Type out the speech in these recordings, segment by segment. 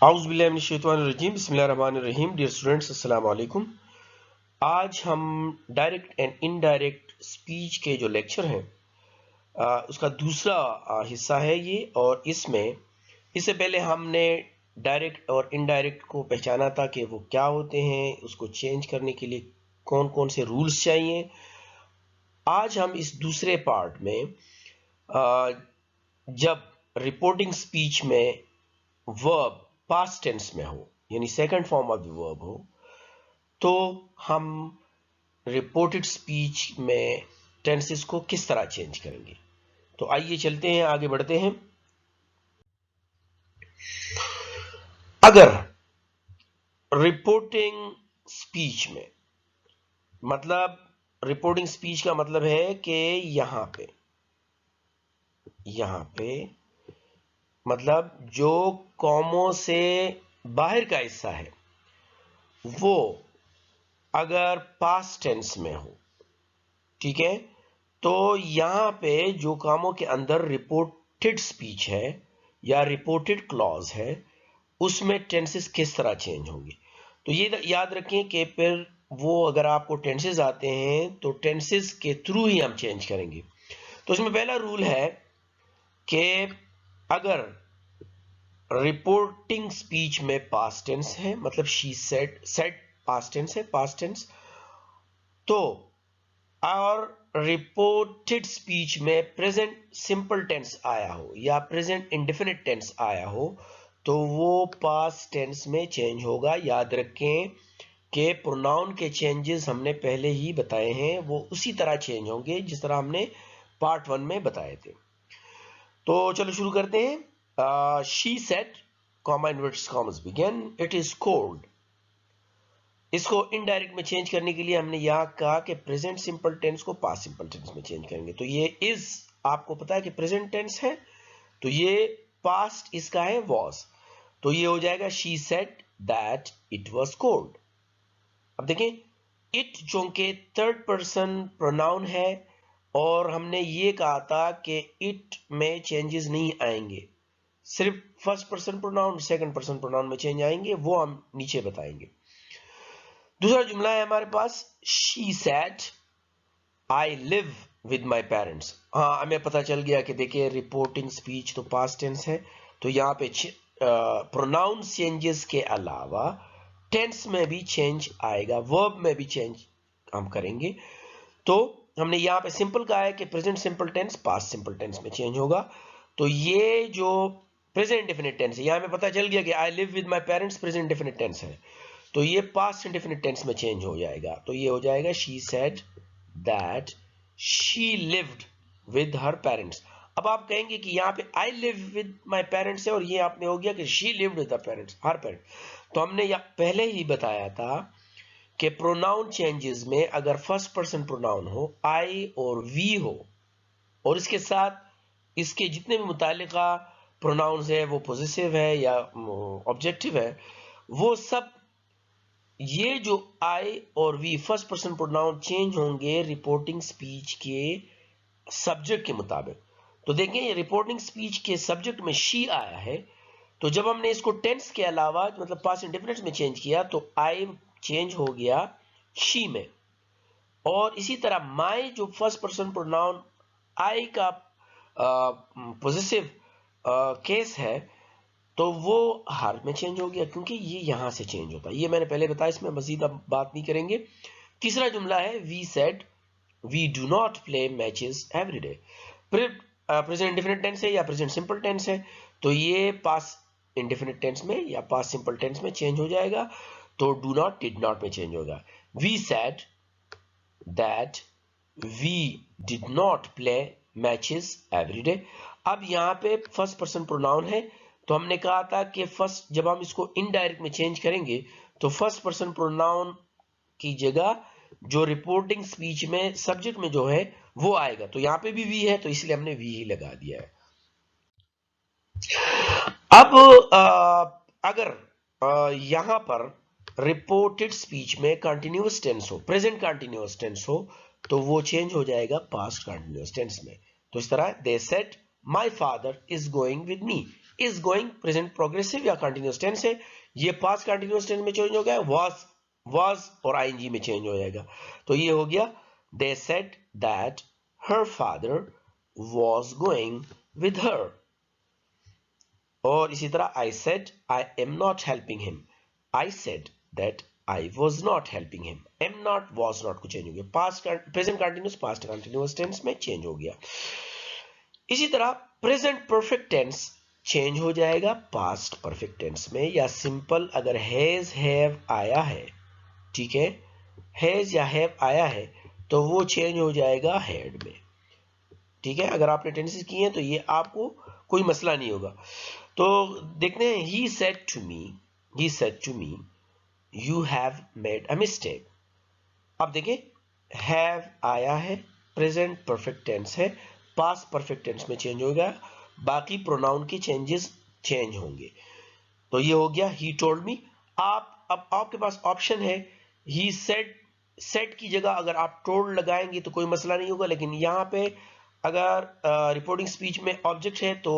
औज़ुबिल्लाहिमिनश्शैतानिर्रजीम बिस्मिल्लाहिर्रहमानिर्रहीम। Dear students, अस्सलाम वालेकुम। आज हम डायरेक्ट एंड इनडायरेक्ट स्पीच के जो लेक्चर हैं उसका दूसरा हिस्सा है ये। और इससे पहले हमने डायरेक्ट और इनडायरेक्ट को पहचाना था कि वो क्या होते हैं, उसको चेंज करने के लिए कौन कौन से रूल्स चाहिए। आज हम इस दूसरे पार्ट में जब रिपोर्टिंग स्पीच में वर्ब पास्ट टेंस में हो, यानी second form of the verb हो, तो हम रिपोर्टेड स्पीच में टेंसेस को किस तरह चेंज करेंगे। तो आइए चलते हैं, आगे बढ़ते हैं। अगर रिपोर्टिंग स्पीच में मतलब रिपोर्टिंग स्पीच का मतलब है कि यहां पे मतलब जो कॉमों से बाहर का हिस्सा है वो अगर पास्ट टेंस में हो, ठीक है, तो यहां पे जो कामों के अंदर रिपोर्टेड स्पीच है या रिपोर्टेड क्लॉज है उसमें टेंसेस किस तरह चेंज होंगे। तो ये याद रखें कि फिर वो अगर आपको टेंसेस आते हैं तो टेंसेस के थ्रू ही हम चेंज करेंगे। तो इसमें पहला रूल है कि अगर रिपोर्टिंग स्पीच में पास्ट टेंस है, मतलब शी सेड पास्ट टेंस है, पास्ट टेंस, तो और रिपोर्टेड स्पीच में प्रेजेंट सिंपल टेंस आया हो या प्रेजेंट इंडेफिनिट टेंस आया हो तो वो पास्ट टेंस में चेंज होगा। याद रखें कि प्रोनाउन के चेंजेस हमने पहले ही बताए हैं, वो उसी तरह चेंज होंगे जिस तरह हमने पार्ट 1 में बताए थे। तो चलो शुरू करते हैं। She said, comma inverted commas begin, it is cold. इसको इनडायरेक्ट में चेंज करने के लिए हमने यहां कहा कि प्रेजेंट सिंपल टेंस को पास्ट सिंपल टेंस में चेंज करेंगे। तो ये इज आपको पता है कि प्रेजेंट टेंस है, तो ये पास्ट इसका है वॉज, तो ये हो जाएगा she said that it was cold. अब देखें, इट चूंकि थर्ड पर्सन प्रोनाउन है और हमने ये कहा था कि इट में चेंजेस नहीं आएंगे, सिर्फ first person pronoun second person pronoun में चेंज आएंगे, वो हम नीचे बताएंगे। दूसरा जुमला है हमारे पास, she said I live with my parents. हाँ, हमें पता चल गया कि देखिए रिपोर्टिंग स्पीच तो पास्ट टेंस है, तो यहाँ पे प्रोनाउन चेंजेस के अलावा टेंस में भी चेंज आएगा, वर्ब में भी चेंज हम करेंगे। तो हमने यहाँ पे सिंपल कहा है कि present simple tense past simple tense में चेंज होगा। तो ये जो प्रेजेंट डेफिनेट टेंस है, यहाँ पे पता चल गया कि I live with my parents present definite tense है, तो ये पास्ट इंडेफिनिट टेंस में चेंज हो जाएगा। तो ये हो जाएगा she said that she lived with her parents. अब आप कहेंगे कि यहाँ पे I live with my parents है और ये आपने हो गया कि she lived with her parents, her parents. तो हमने पहले ही बताया था कि प्रोनाउन चेंजेस में अगर फर्स्ट पर्सन प्रोनाउन हो, आई और वी हो, और इसके साथ इसके जितने भी मुतालिका प्रोनाउंस है, वो पॉजिटिव है या ऑब्जेक्टिव है, वो सब ये जो आई और we first person pronoun change होंगे रिपोर्टिंग स्पीच के सब्जेक्ट के मुताबिक। तो देखें, रिपोर्टिंग स्पीच के सब्जेक्ट में शी आया है, तो जब हमने इसको टेंस के अलावा मतलब पास्ट इंडेफिनिट में चेंज किया तो आई चेंज हो गया शी में। और इसी तरह माई जो फर्स्ट पर्सन प्रोनाउन आई का पॉजिटिव केस है, तो वो हर में चेंज हो गया क्योंकि ये यहां से चेंज होता है। ये मैंने पहले बताया, इसमें मजीद अब बात नहीं करेंगे। तीसरा जुमला है, we said we do not play matches every day. Present indefinite tense है या प्रेजेंट सिंपल टेंस है, तो ये पास्ट इंडेफिनिट टेंस में या पास्ट सिंपल टेंस में चेंज हो जाएगा, तो डू नॉट डिड नॉट में चेंज होगा। We said that we did not play matches every day. अब यहां पे फर्स्ट पर्सन प्रोनाउन है, तो हमने कहा था कि फर्स्ट जब हम इसको इनडायरेक्ट में चेंज करेंगे तो फर्स्ट पर्सन प्रोनाउन की जगह जो रिपोर्टिंग स्पीच में सब्जेक्ट में जो है वो आएगा। तो यहां पे भी वी है, तो इसलिए हमने वी ही लगा दिया है। अब अगर यहां पर रिपोर्टेड स्पीच में कंटिन्यूअस टेंस हो, प्रेजेंट कंटिन्यूअस टेंस हो, तो वो चेंज हो जाएगा पास्ट कंटिन्यूअस टेंस में। तो इस तरह they said my father is going with me, is going present progressive या कंटिन्यूअस टेंस है, ये पास्ट कंटिन्यूअस टेंस में चेंज हो गया, was और ing में चेंज हो जाएगा। तो ये हो गया they said that her father was going with her। और इसी तरह I said I am not helping him, I said that I was not helping him, am not was not को चेंज हो गया, past present continuous past continuous tense में change हो गया। इसी तरह प्रेजेंट परफेक्ट टेंस चेंज हो जाएगा पास्ट परफेक्ट टेंस में, या सिंपल अगर हैज हैव आया है, ठीक है, हैज या हैव आया है तो वो चेंज हो जाएगा हैड में, ठीक है। अगर आपने टेंसेस किए हैं तो ये आपको कोई मसला नहीं होगा। तो देखते हैं, he said to me you have made a mistake। अब देखिए have आया है, प्रेजेंट परफेक्ट टेंस है, पास्ट परफेक्ट टेंस में चेंज होगा, बाकी प्रोनाउन की चेंजेस चेंज होंगे। तो ये हो गया he told me। अब आपके पास ऑप्शन है, he said की जगह अगर आप told लगाएंगे तो कोई मसला नहीं होगा, लेकिन यहाँ पे अगर रिपोर्टिंग स्पीच में ऑब्जेक्ट है तो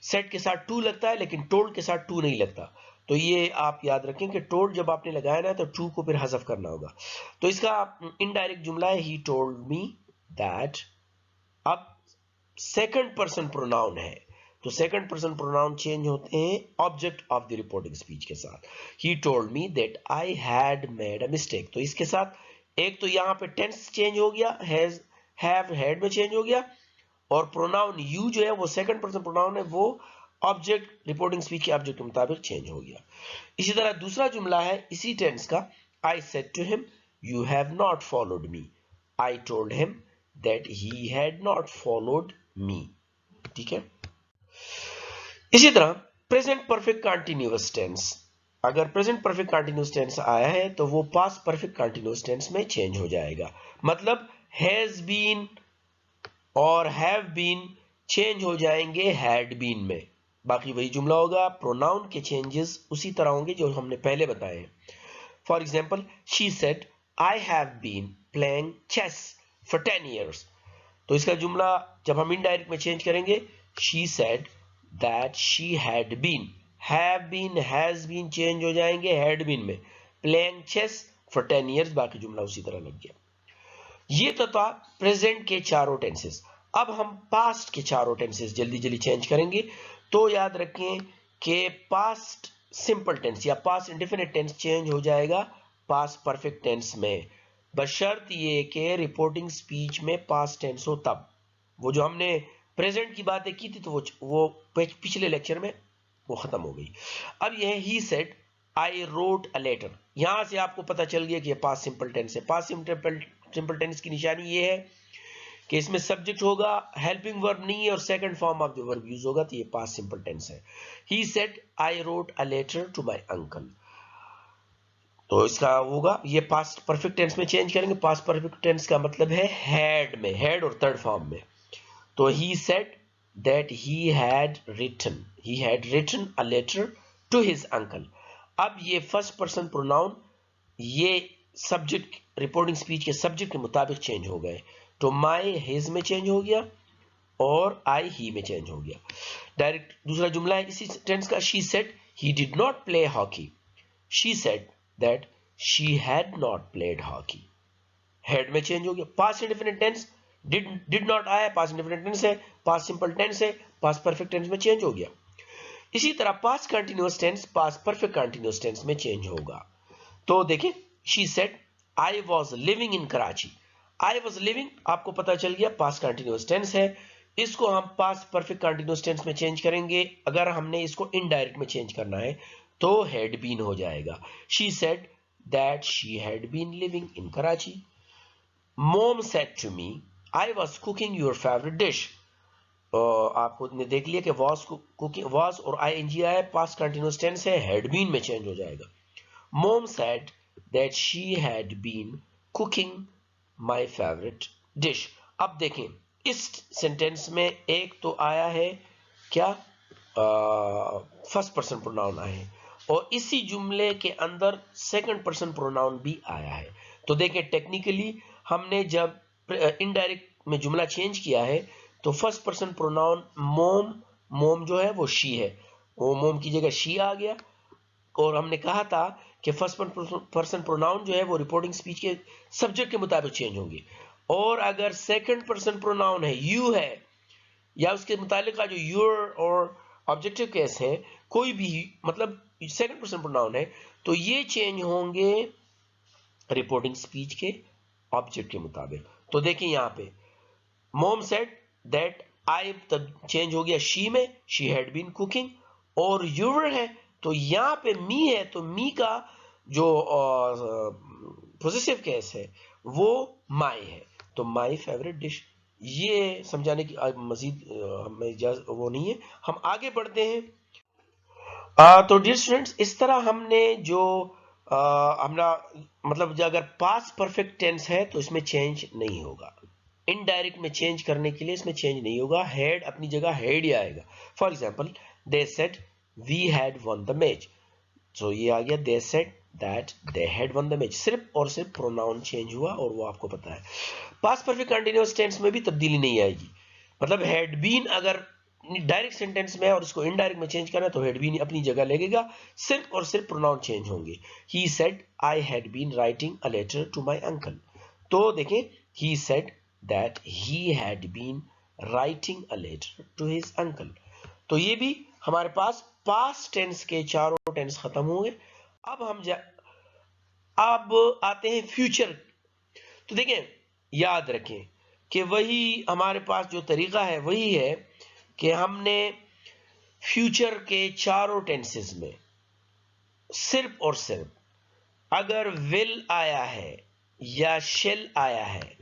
सेट के साथ टू लगता है, लेकिन टोल्ड के साथ टू नहीं लगता। तो ये आप याद रखें कि टोल्ड जब आपने लगाया ना तो टू को फिर हज़फ करना होगा। तो इसका इनडायरेक्ट जुमला है ही टोल्ड मी दैट। अब सेकंड पर्सन प्रोनाउन है तो सेकंड पर्सन प्रोनाउन चेंज होते हैं object of the reporting speech के साथ। He told me that I had made a mistake, तो इसके साथ एक तो यहाँ पे टेंस चेंज हो गया, हैज हैव हैड में चेंज हो गया, और प्रोनाउन यू जो है वो सेकंड पर्सन प्रोनाउन है, वो ऑब्जेक्ट रिपोर्टिंग स्पीच के ऑब्जेक्ट के मुताबिक चेंज हो गया। इसी तरह दूसरा जुमला है इसी टेंस का, I said to him you have not followed me, I told him that he had not followed me, ठीक है। इसी तरह प्रेजेंट परफेक्ट कंटीन्यूअस टेंस, अगर प्रेजेंट परफेक्ट कंटीन्यूअस टेंस आया है तो वो पास्ट परफेक्ट कंटीन्यूअस टेंस में चेंज हो जाएगा। मतलब हैज बीन और हैव बीन चेंज हो जाएंगे हैड बीन में, बाकी वही जुमला होगा, प्रोनाउन के चेंजेस उसी तरह होंगे जो हमने पहले बताए हैं। For example, she said I have been playing chess for 10 years। तो इसका जुमला जब हम इनडायरेक्ट में चेंज करेंगे, she said that she had been, have been has been change हो जाएंगे हैड बीन में, प्लेइंग चेस फॉर 10 years, बाकी जुमला उसी तरह लग गया। ये तो था प्रेजेंट के चारों टेंसेस। अब हम पास्ट के चारों टेंसेस जल्दी जल्दी चेंज करेंगे। तो याद रखें कि पास्ट सिंपल टेंस या पास्ट इंडेफिनिट टेंस चेंज हो जाएगा पास्ट परफेक्ट टेंस में, बशर्त ये कि रिपोर्टिंग स्पीच में पास्ट टेंस हो तब। वो जो हमने प्रेजेंट की बातें की थी तो वो पिछले लेक्चर में वो खत्म हो गई। अब यह he said I wrote a letter, यहां से आपको पता चल गया कि पास्ट सिंपल टेंस है। पास्ट सिंपल टेंस की निशानी ये है कि इसमें सब्जेक्ट होगा, हेल्पिंग वर्ब नहीं है, और second form of the verb use होगा, तो ये पास्ट सिंपल टेंस है। He said I wrote a letter to my uncle, तो इसका होगा ये पास्ट परफेक्ट टेंस में चेंज करेंगे। पास्ट परफेक्ट टेंस का मतलब है हैड में, हैड और थर्ड फॉर्म में। तो he said that he had written a letter to his uncle. अब ये फर्स्ट पर्सन प्रोनाउन ये सब्जेक्ट रिपोर्टिंग स्पीच के सब्जेक्ट के मुताबिक चेंज हो गए, तो माई हिज में चेंज हो गया और आई ही में चेंज हो गया। डायरेक्ट दूसरा जुमला है इसी टेंस का, she said he did not play hockey, she said that she had not played hockey, had में चेंज हो गया। Past indefinite tense did not आया, पास्ट इंडेफिनिट टेंस है, पास्ट सिंपल टेंस है, पास्ट परफेक्ट टेंस में change हो गया। इसी तरह past continuous tense past perfect continuous tense में चेंज होगा। तो देखिए, she said I was living in Karachi, I was living आपको पता चल गया पास्ट कंटीन्यूअस टेंस है, इसको हम पास्ट परफेक्ट कंटीन्यूअस टेंस में चेंज करेंगे। अगर हमने इसको इनडायरेक्ट में चेंज करना है तो हैड बीन हो जाएगा। She said that she had been living in Karachi. Mom said to me I was cooking your favourite dish, आपको ने देख लिया कि वॉज कुकिंग, वॉज और आईएनजी आया, पास्ट कंटीन्यूअस टेंस है, हैड बीन में चेंज हो जाएगा। Mom said that she had been cooking my favourite dish. अब देखें इस सेंटेंस में एक तो आया है क्या, फर्स्ट पर्सन प्रोनाउन आया है, और इसी जुमले के अंदर सेकंड पर्सन प्रोनाउन भी आया है। तो देखें टेक्निकली हमने जब इनडायरेक्ट में जुमला चेंज किया है तो फर्स्ट पर्सन प्रोनाउन मोम जो है वो शी है, वो मोम की जगह शी आ गया। और हमने कहा था कि फर्स्ट पर्सन प्रोनाउन जो है वो रिपोर्टिंग स्पीच के सब्जेक्ट के मुताबिक चेंज होंगे, और अगर सेकंड पर्सन प्रोनाउन है, यू है, या उसके मुतालिक जो यूर और ऑब्जेक्टिव केस है, कोई भी मतलब सेकंड पर्सन प्रोनाउन है, तो ये चेंज होंगे रिपोर्टिंग स्पीच के ऑब्जेक्ट के मुताबिक। तो देखिए यहाँ पे मॉम सेड दैट आई, तब चेंज हो गया शी में, शी हैड बीन कुकिंग। और यूर है तो यहाँ पे मी है, तो मी का जो पोजेसिव केस है वो माई है, तो माई फेवरेट डिश। ये समझाने की मजीद हमें इजाजत वो नहीं है, हम आगे बढ़ते हैं। तो डियर स्टूडेंट्स, इस तरह हमने जो हमारा मतलब जो अगर पास्ट परफेक्ट टेंस है तो इसमें चेंज नहीं होगा, इनडायरेक्ट में चेंज करने के लिए इसमें चेंज नहीं होगा, हैड अपनी जगह हैड ही आएगा। For example they said we had won the match, so ये आ गया they said that they had won the match, सिर्फ और सिर्फ प्रोनाउन चेंज हुआ, और वो आपको पता है। पास्ट परफेक्ट कंटीन्यूअस टेंस में भी तब्दीली नहीं आएगी, मतलब हैड बीन अगर डायरेक्ट सेंटेंस में और इसको इनडायरेक्ट में चेंज करना है तो हैड बीन अपनी जगह लगेगा, सिर्फ और सिर्फ प्रोनाउन चेंज होंगे। He said I had been writing a letter to my uncle, तो देखें he said that he had been writing a letter to his uncle. तो ये भी हमारे पास पास्ट टेंस के चारों टेंस खत्म हुए। अब अब आते हैं फ्यूचर। तो देखें, याद रखें कि वही हमारे पास जो तरीका है वही है कि हमने फ्यूचर के चारों टेंसेस में सिर्फ और सिर्फ अगर विल आया है या शेल आया है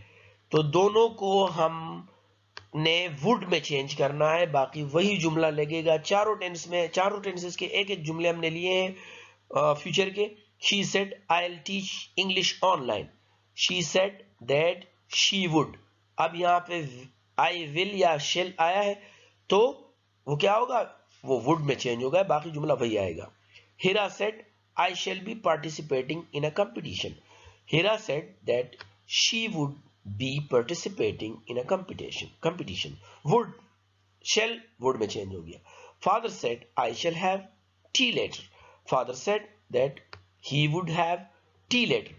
तो दोनों को हमने वुड में चेंज करना है, बाकी वही जुमला लगेगा चारों टेंस में। चारों टेंसेस के एक एक जुमले हमने लिए हैं फ्यूचर के। She said I will teach English online, she said that she would. अब यहाँ पे आई विल या शेल आया है तो वो क्या होगा, वो वुड में चेंज होगा, बाकी जुमला वही आएगा। Heera said I shall be participating in a competition, Heera said that she would be participating in a competition. Would shall would में चेंज हो गया। Father said I shall have the letter, father said that he would have the letter.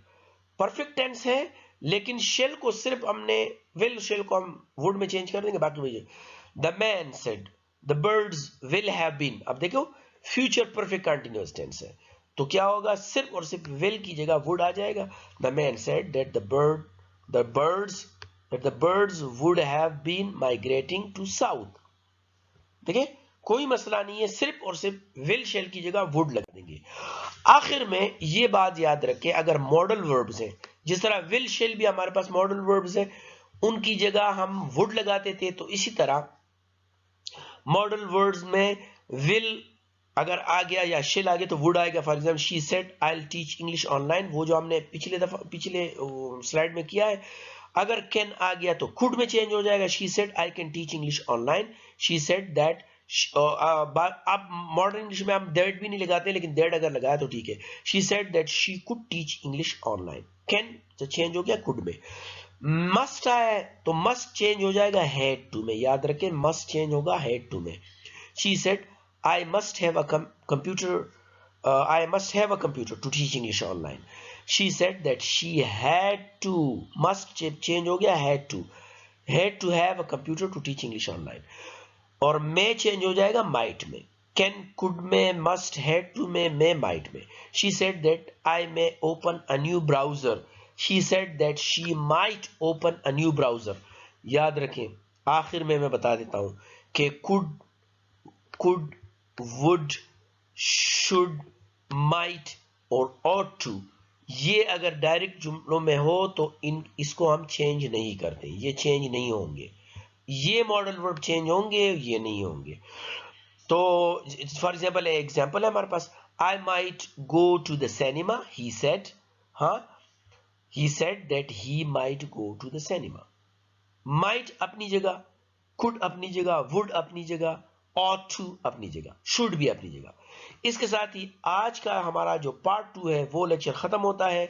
Perfect tense है लेकिन shell को सिर्फ हमने will shell को हम वुड में चेंज कर देंगे, बाकी वही। The man said the birds will have been, अब देखो फ्यूचर परफेक्ट कंटिन्यूअस टेंस है तो क्या होगा, सिर्फ और सिर्फ विल की जगह वुड आ जाएगा। The man said that the birds would have been migrating to south. देखिए कोई मसला नहीं है, सिर्फ और सिर्फ विल शेल की जगह वुड लग देंगे। आखिर में ये बात याद रखें, अगर मॉडल वर्ब्स हैं, जिस तरह विल शेल भी हमारे पास मॉडल वर्ब्स हैं, उनकी जगह हम वुड लगाते थे, तो इसी तरह मॉडल वर्ड्स में विल अगर आ गया या शेल आ गया तो वुड आएगा। For example she said I will teach English online, वो जो हमने पिछले स्लाइड में किया है। अगर कैन आ गया तो कुड में चेंज हो जाएगा, she said I can teach English online, she said that. अब मॉडर्न इंग्लिश में हम दैट भी नहीं लगाते, लेकिन दैट अगर लगाया तो ठीक है। She said that she could teach English online, can तो चेंज हो गया कुड में। मस्ट आया तो मस्ट चेंज हो जाएगा हैड टू में, याद रखें मस्ट चेंज होगा हैड टू में। She said I must have a computer, I must have a computer to teach English online. She said that she had to, must change हो गया had to have a computer to teach English online. और may change हो जाएगा might में, can could में, must had to में might में। She said that I may open a new browser, she said that she might open a new browser। याद रखें आखिर में मैं बता देता हूं कि could would should might और ought to, ये अगर डायरेक्ट जुमलों में हो तो इसको हम चेंज नहीं करते, ये चेंज नहीं होंगे। ये मॉडल वर्ब चेंज होंगे, ये नहीं होंगे। तो फॉर एग्जांपल है हमारे पास, I might go to the cinema, he said, हाँ he said that he might go to the cinema. Might अपनी जगह, कुड अपनी जगह, वुड अपनी जगह, ought to अपनी जगह, should भी अपनी जगह। इसके साथ ही आज का हमारा जो पार्ट 2 है वो लेक्चर खत्म होता है।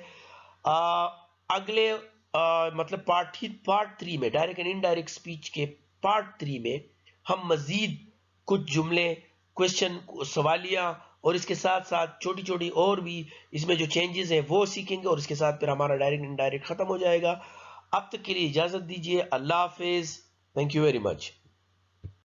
अगले मतलब पार्ट 3 में डायरेक्ट एंड इनडायरेक्ट स्पीच के पार्ट 3 में हम मजीद कुछ जुमले, क्वेश्चन सवालिया और इसके साथ साथ छोटी छोटी और भी इसमें जो चेंजेस हैं वो सीखेंगे और इसके साथ फिर हमारा डायरेक्ट इनडायरेक्ट खत्म हो जाएगा। अब तक के लिए इजाजत दीजिए। अल्लाह हाफिज। Thank you very much.